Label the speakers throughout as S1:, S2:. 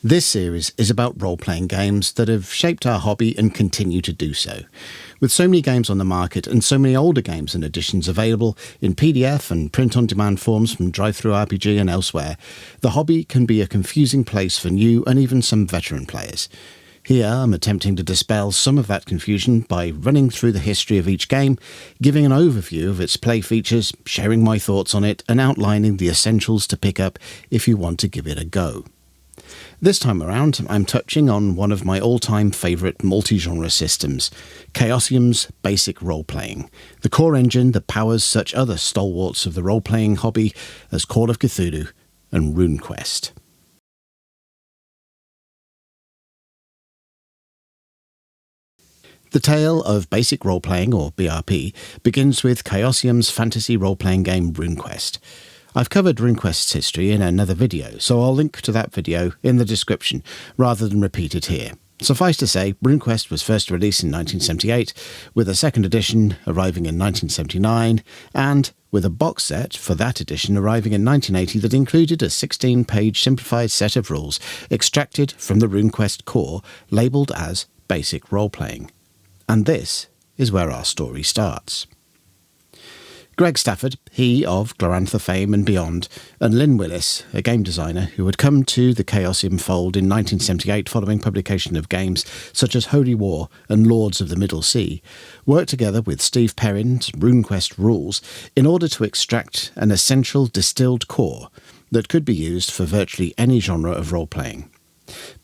S1: This series is about role-playing games that have shaped our hobby and continue to do so. With so many games on the market and so many older games and editions available in PDF and print-on-demand forms from DriveThruRPG and elsewhere, the hobby can be a confusing place for new and even some veteran players. Here I'm attempting to dispel some of that confusion by running through the history of each game, giving an overview of its play features, sharing my thoughts on it and outlining the essentials to pick up if you want to give it a go. This time around, I'm touching on one of my all-time favourite multi-genre systems, Chaosium's basic role-playing, the core engine that powers such other stalwarts of the role-playing hobby as Call of Cthulhu and RuneQuest. The tale of basic role-playing, or BRP, begins with Chaosium's fantasy role-playing game RuneQuest. I've covered RuneQuest's history in another video, so I'll link to that video in the description rather than repeat it here. Suffice to say, RuneQuest was first released in 1978, with a second edition arriving in 1979, and with a box set for that edition arriving in 1980 that included a 16-page simplified set of rules extracted from the RuneQuest core, labelled as Basic Role-Playing. And this is where our story starts. Greg Stafford, he of Glorantha fame and beyond, and Lynn Willis, a game designer who had come to the Chaosium fold in 1978 following publication of games such as Holy War and Lords of the Middle Sea, worked together with Steve Perrin's RuneQuest rules in order to extract an essential distilled core that could be used for virtually any genre of role-playing.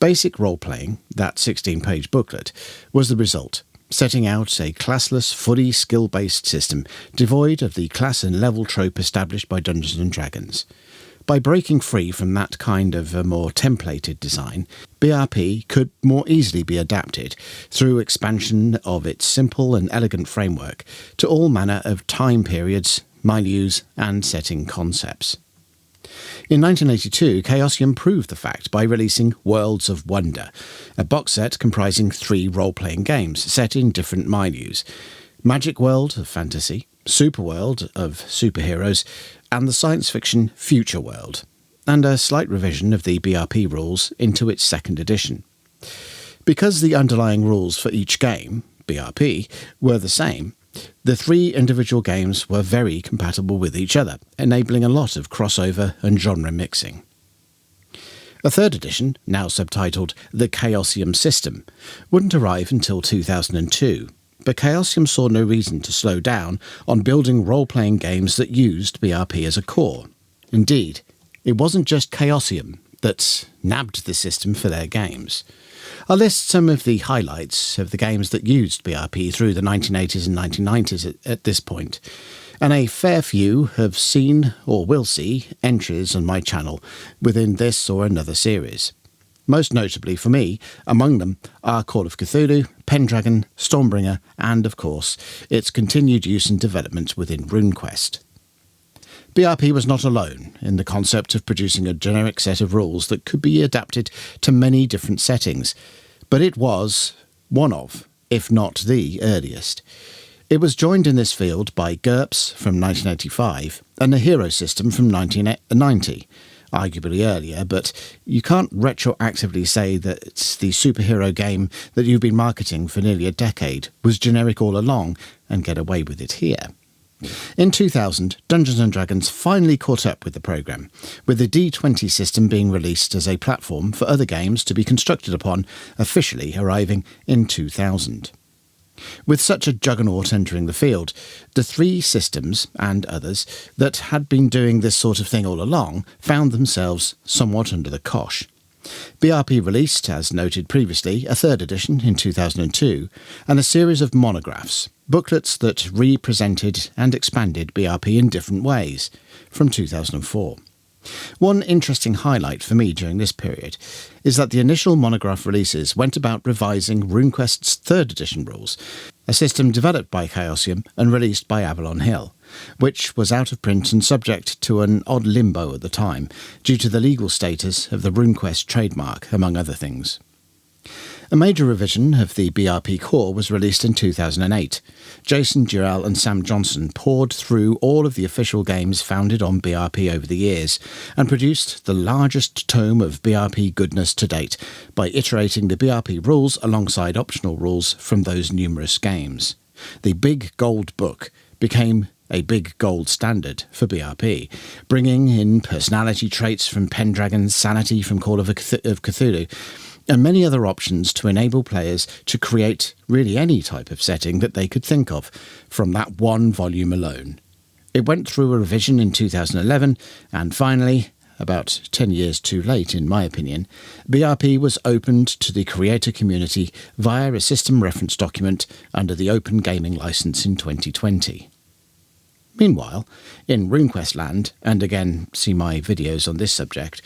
S1: Basic Role-Playing, that 16-page booklet, was the result, setting out a classless, fully skill-based system devoid of the class and level trope established by Dungeons & Dragons. By breaking free from that kind of a more templated design, BRP could more easily be adapted through expansion of its simple and elegant framework to all manner of time periods, milieus and setting concepts. In 1982, Chaosium proved the fact by releasing Worlds of Wonder, a box set comprising 3 role-playing games set in different milieus: Magic World of Fantasy, Super World of Superheroes, and the science fiction Future World, and a slight revision of the BRP rules into its second edition. Because the underlying rules for each game, BRP, were the same, the 3 individual games were very compatible with each other, enabling a lot of crossover and genre mixing. A third edition, now subtitled The Chaosium System, wouldn't arrive until 2002, but Chaosium saw no reason to slow down on building role-playing games that used BRP as a core. Indeed, it wasn't just Chaosium that nabbed the system for their games. I'll list some of the highlights of the games that used BRP through the 1980s and 1990s at this point, and a fair few have seen or will see entries on my channel within this or another series. Most notably for me, among them are Call of Cthulhu, Pendragon, Stormbringer, and of course, its continued use and development within RuneQuest. BRP was not alone in the concept of producing a generic set of rules that could be adapted to many different settings, but it was one of, if not the earliest. It was joined in this field by GURPS from 1985 and the Hero System from 1990, arguably earlier, but you can't retroactively say that it's the superhero game that you've been marketing for nearly a decade was generic all along and get away with it here. In 2000, Dungeons & Dragons finally caught up with the programme, with the D20 system being released as a platform for other games to be constructed upon, officially arriving in 2000. With such a juggernaut entering the field, the 3 systems, and others, that had been doing this sort of thing all along found themselves somewhat under the cosh. BRP released, as noted previously, a third edition in 2002, and a series of monographs, booklets that represented and expanded BRP in different ways, from 2004. One interesting highlight for me during this period is that the initial monograph releases went about revising RuneQuest's third edition rules, a system developed by Chaosium and released by Avalon Hill, which was out of print and subject to an odd limbo at the time, due to the legal status of the RuneQuest trademark, among other things. A major revision of the BRP core was released in 2008. Jason Durrell and Sam Johnson poured through all of the official games founded on BRP over the years and produced the largest tome of BRP goodness to date by iterating the BRP rules alongside optional rules from those numerous games. The Big Gold Book became a big gold standard for BRP, bringing in personality traits from Pendragon, sanity from Call of Cthulhu, and many other options to enable players to create really any type of setting that they could think of from that one volume alone. It went through a revision in 2011, and finally, about 10 years too late in my opinion, BRP was opened to the creator community via a system reference document under the Open Gaming License in 2020. Meanwhile, in RuneQuest land, and again see my videos on this subject,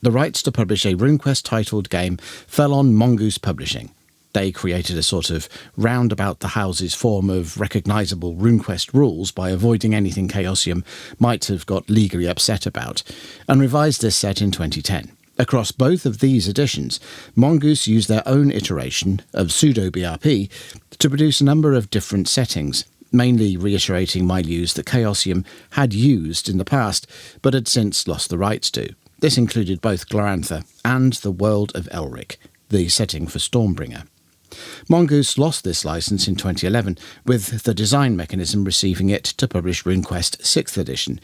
S1: the rights to publish a RuneQuest-titled game fell on Mongoose Publishing. They created a sort of round-about-the-houses form of recognisable RuneQuest rules by avoiding anything Chaosium might have got legally upset about, and revised this set in 2010. Across both of these editions, Mongoose used their own iteration of pseudo-BRP to produce a number of different settings, mainly reiterating my views that Chaosium had used in the past, but had since lost the rights to. This included both Glorantha and the world of Elric, the setting for Stormbringer. Mongoose lost this license in 2011, with the design mechanism receiving it to publish RuneQuest 6th edition,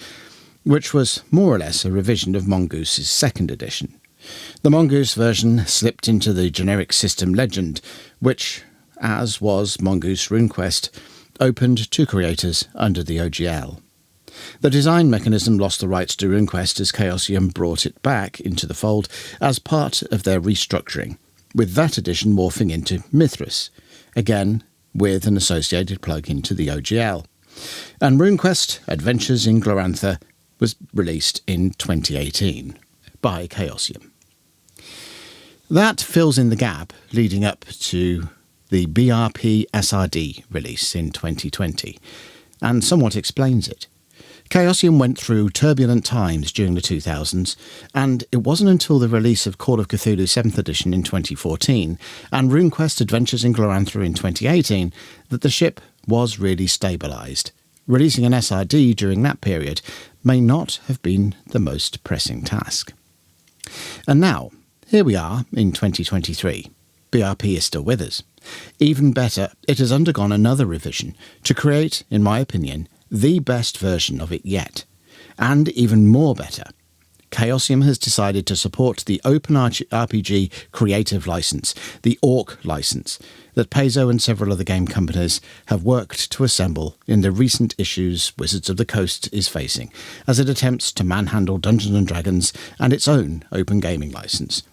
S1: which was more or less a revision of Mongoose's 2nd edition. The Mongoose version slipped into the generic system legend, which, as was Mongoose RuneQuest, opened to creators under the OGL. The design mechanism lost the rights to RuneQuest as Chaosium brought it back into the fold as part of their restructuring, with that edition morphing into Mithras, again with an associated plug into the OGL. And RuneQuest Adventures in Glorantha was released in 2018 by Chaosium. That fills in the gap leading up to the BRP SRD release in 2020, and somewhat explains it. Chaosium went through turbulent times during the 2000s, and it wasn't until the release of Call of Cthulhu 7th edition in 2014 and RuneQuest Adventures in Glorantha in 2018 that the ship was really stabilised. Releasing an SRD during that period may not have been the most pressing task. And now, here we are in 2023. BRP is still with us. Even better, it has undergone another revision to create, in my opinion, the best version of it yet. And even more better, Chaosium has decided to support the Open RPG Creative License, the ORC license, that Paizo and several other game companies have worked to assemble in the recent issues Wizards of the Coast is facing, as it attempts to manhandle Dungeons & Dragons and its own open gaming license.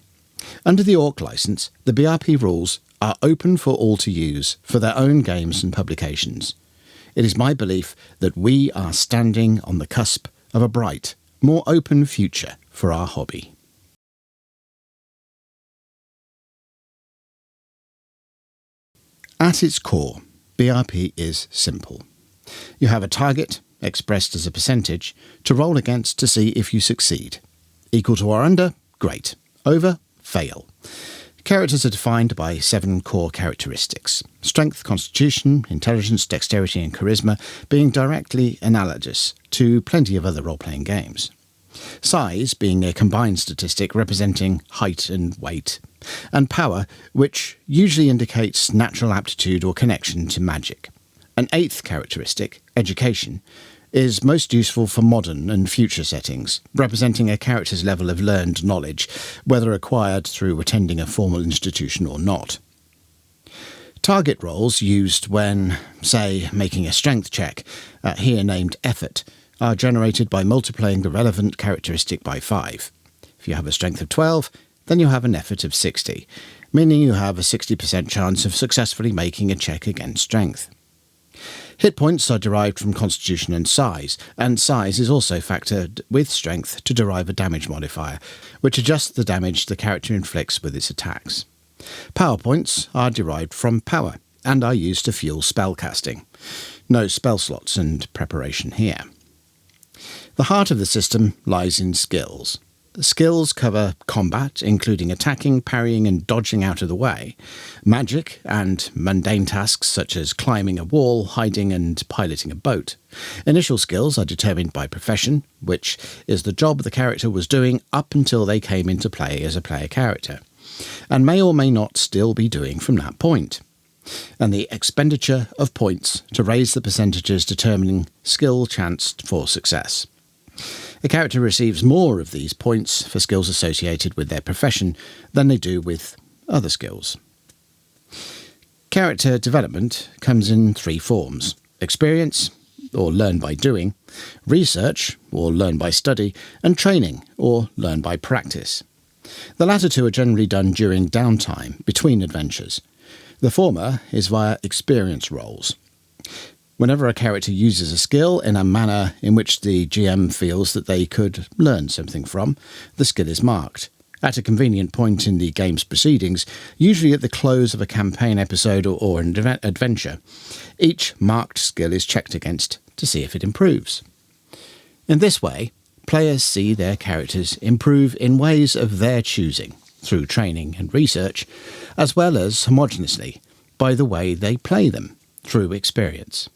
S1: Under the ORC license, the BRP rules are open for all to use for their own games and publications. It is my belief that we are standing on the cusp of a bright, more open future for our hobby. At its core, BRP is simple. You have a target, expressed as a percentage, to roll against to see if you succeed. Equal to or under? Great. Over? Fail. Characters are defined by 7 core characteristics: strength, constitution, intelligence, dexterity and charisma being directly analogous to plenty of other role-playing games. Size being a combined statistic representing height and weight, and power, which usually indicates natural aptitude or connection to magic. An 8th characteristic, education, is most useful for modern and future settings, representing a character's level of learned knowledge, whether acquired through attending a formal institution or not. Target rolls used when, say, making a strength check, here named effort, are generated by multiplying the relevant characteristic by 5. If you have a strength of 12, then you have an effort of 60, meaning you have a 60% chance of successfully making a check against strength. Hit points are derived from constitution and size is also factored with strength to derive a damage modifier, which adjusts the damage the character inflicts with its attacks. Power points are derived from power, and are used to fuel spellcasting. No spell slots and preparation here. The heart of the system lies in skills. skills cover combat, including attacking, parrying and dodging out of the way, magic and mundane tasks such as climbing a wall, hiding and piloting a boat. Initial skills are determined by profession, which is the job the character was doing up until they came into play as a player character, and may or may not still be doing from that point. And the expenditure of points to raise the percentages determining skill chance for success. A character receives more of these points for skills associated with their profession than they do with other skills. Character development comes in three forms: experience, or learn by doing, research, or learn by study, and training, or learn by practice. The latter two are generally done during downtime between adventures. The former is via experience rolls. Whenever a character uses a skill in a manner in which the GM feels that they could learn something from, the skill is marked. At a convenient point in the game's proceedings, usually at the close of a campaign episode or an adventure, each marked skill is checked against to see if it improves. In this way, players see their characters improve in ways of their choosing, through training and research, as well as homogeneously, by the way they play them, through experience.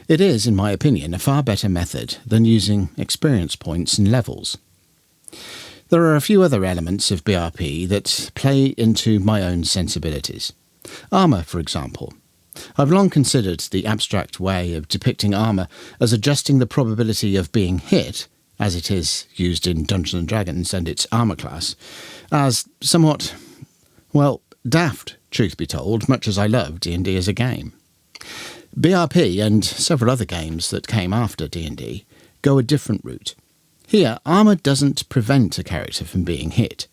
S1: It is, in my opinion, a far better method than using experience points and levels. There are a few other elements of BRP that play into my own sensibilities. Armour, for example. I've long considered the abstract way of depicting armour as adjusting the probability of being hit, as it is used in Dungeons & Dragons and its armour class, as somewhat, well, daft, truth be told, much as I love D&D as a game. BRP and several other games that came after D&D go a different route. Here, armour doesn't prevent a character from being hit.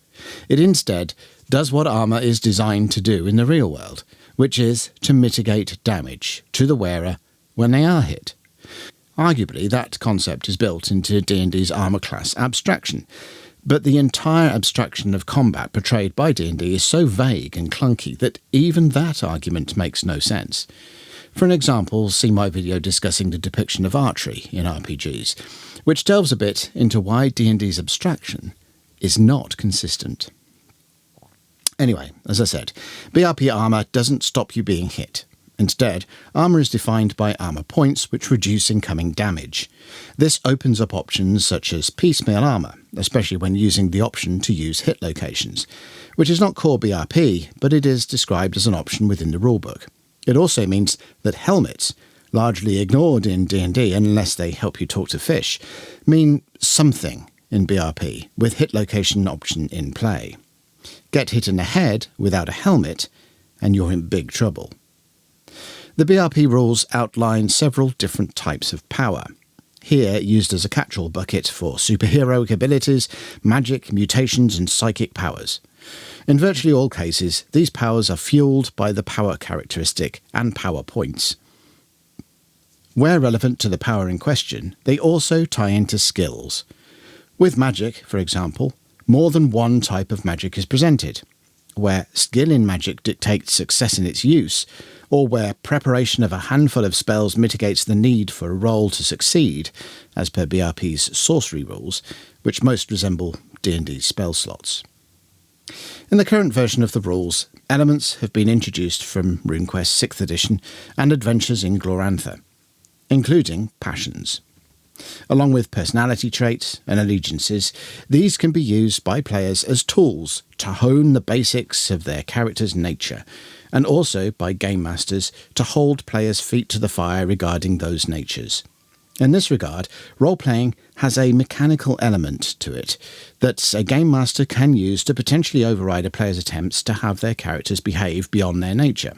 S1: It instead does what armour is designed to do in the real world, which is to mitigate damage to the wearer when they are hit. Arguably, that concept is built into D&D's armour class abstraction, but the entire abstraction of combat portrayed by D&D is so vague and clunky that even that argument makes no sense. For an example, see my video discussing the depiction of archery in RPGs, which delves a bit into why D&D's abstraction is not consistent. Anyway, as I said, BRP armour doesn't stop you being hit. Instead, armour is defined by armour points which reduce incoming damage. This opens up options such as piecemeal armour, especially when using the option to use hit locations, which is not core BRP, but it is described as an option within the rulebook. It also means that helmets, largely ignored in D&D unless they help you talk to fish, mean something in BRP with hit location option in play. Get hit in the head without a helmet and you're in big trouble. The BRP rules outline several different types of power, here used as a catch-all bucket for superheroic abilities, magic, mutations and psychic powers. In virtually all cases, these powers are fueled by the power characteristic and power points. Where relevant to the power in question, they also tie into skills. With magic, for example, more than one type of magic is presented, where skill in magic dictates success in its use, or where preparation of a handful of spells mitigates the need for a roll to succeed, as per BRP's sorcery rules, which most resemble D&D's spell slots. In the current version of the rules, elements have been introduced from RuneQuest 6th edition and Adventures in Glorantha, including passions. Along with personality traits and allegiances, these can be used by players as tools to hone the basics of their character's nature, and also by game masters to hold players' feet to the fire regarding those natures. In this regard, role-playing has a mechanical element to it that a game master can use to potentially override a player's attempts to have their characters behave beyond their nature.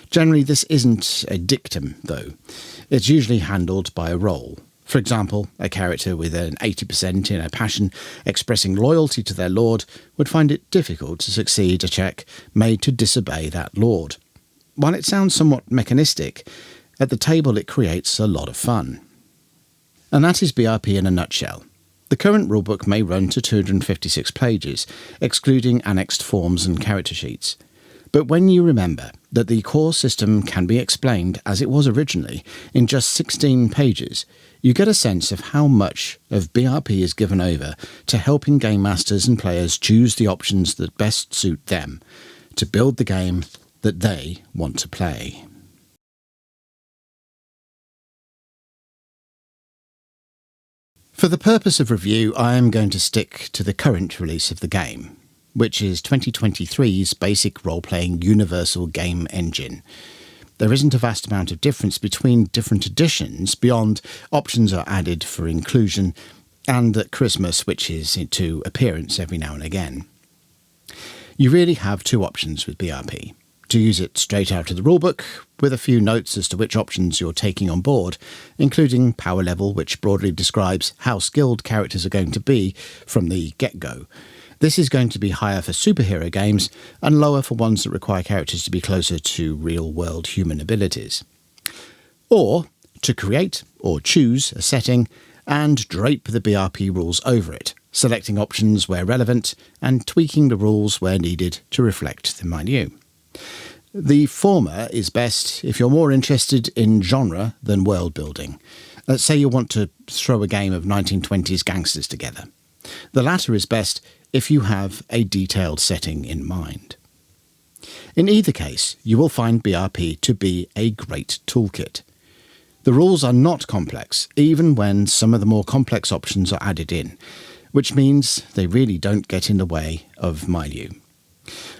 S1: Generally, this isn't a dictum, though. It's usually handled by a roll. For example, a character with an 80% in a passion expressing loyalty to their lord would find it difficult to succeed a check made to disobey that lord. While it sounds somewhat mechanistic, at the table it creates a lot of fun. And that is BRP in a nutshell. The current rulebook may run to 256 pages, excluding annexed forms and character sheets. But when you remember that the core system can be explained as it was originally in just 16 pages, you get a sense of how much of BRP is given over to helping game masters and players choose the options that best suit them to build the game that they want to play. For the purpose of review, I am going to stick to the current release of the game, which is 2023's basic role-playing universal game engine. There isn't a vast amount of difference between different editions beyond options are added for inclusion and that Christmas switches into appearance every now and again. You really have two options with BRP. To use it straight out of the rulebook, with a few notes as to which options you're taking on board, including power level, which broadly describes how skilled characters are going to be from the get-go. This is going to be higher for superhero games and lower for ones that require characters to be closer to real-world human abilities. Or to create or choose a setting and drape the BRP rules over it, selecting options where relevant and tweaking the rules where needed to reflect the milieu. The former is best if you're more interested in genre than world building. Let's say you want to throw a game of 1920s gangsters together. The latter is best if you have a detailed setting in mind. In either case, you will find BRP to be a great toolkit. The rules are not complex, even when some of the more complex options are added in, which means they really don't get in the way of milieu.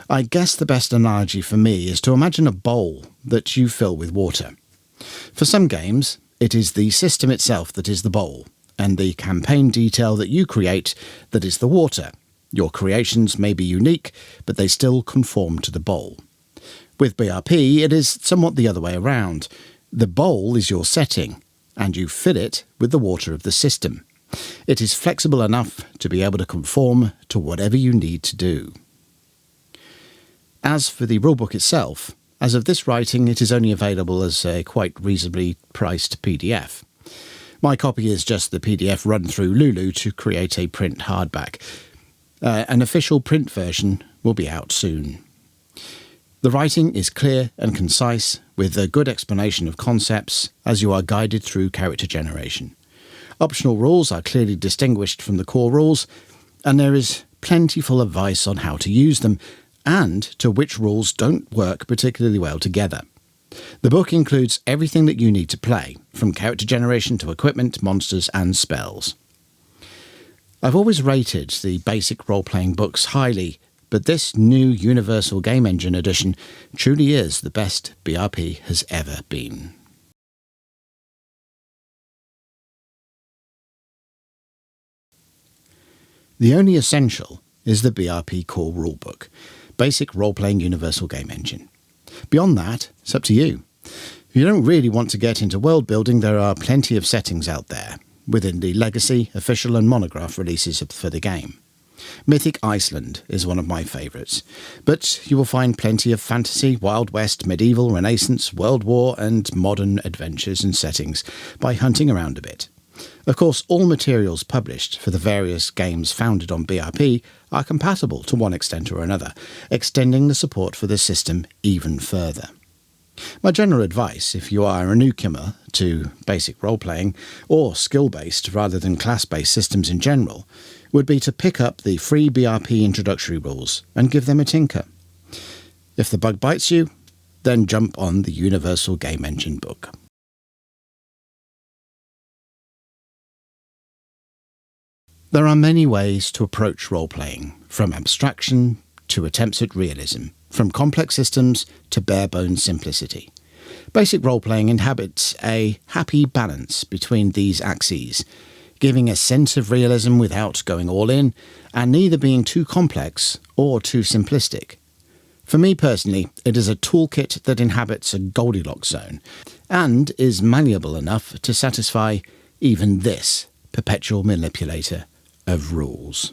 S1: I guess the best analogy for me is to imagine a bowl that you fill with water. For some games, it is the system itself that is the bowl, and the campaign detail that you create that is the water. Your creations may be unique, but they still conform to the bowl. With BRP, it is somewhat the other way around. The bowl is your setting, and you fill it with the water of the system. It is flexible enough to be able to conform to whatever you need to do. As for the rulebook itself, as of this writing, it is only available as a quite reasonably priced PDF. My copy is just the PDF run through Lulu to create a print hardback. An official print version will be out soon. The writing is clear and concise, with a good explanation of concepts as you are guided through character generation. Optional rules are clearly distinguished from the core rules, and there is plentiful advice on how to use them, and to which rules don't work particularly well together. The book includes everything that you need to play, from character generation to equipment, monsters and spells. I've always rated the basic role-playing books highly, but this new Universal Game Engine edition truly is the best BRP has ever been. The only essential is the BRP core rulebook, Basic Role-Playing Universal Game Engine. Beyond that, it's up to you. If you don't really want to get into world building, there are plenty of settings out there, within the Legacy, Official and Monograph releases for the game. Mythic Iceland is one of my favourites, but you will find plenty of fantasy, Wild West, medieval, Renaissance, World War and modern adventures and settings by hunting around a bit. Of course, all materials published for the various games founded on BRP are compatible to one extent or another, extending the support for the system even further. My general advice, if you are a newcomer to basic role-playing, or skill-based rather than class-based systems in general, would be to pick up the free BRP introductory rules and give them a tinker. If the bug bites you, then jump on the Universal Game Engine book. There are many ways to approach role-playing, from abstraction to attempts at realism, from complex systems to bare-bones simplicity. Basic role-playing inhabits a happy balance between these axes, giving a sense of realism without going all in, and neither being too complex or too simplistic. For me personally, it is a toolkit that inhabits a Goldilocks zone, and is malleable enough to satisfy even this perpetual manipulator of rules.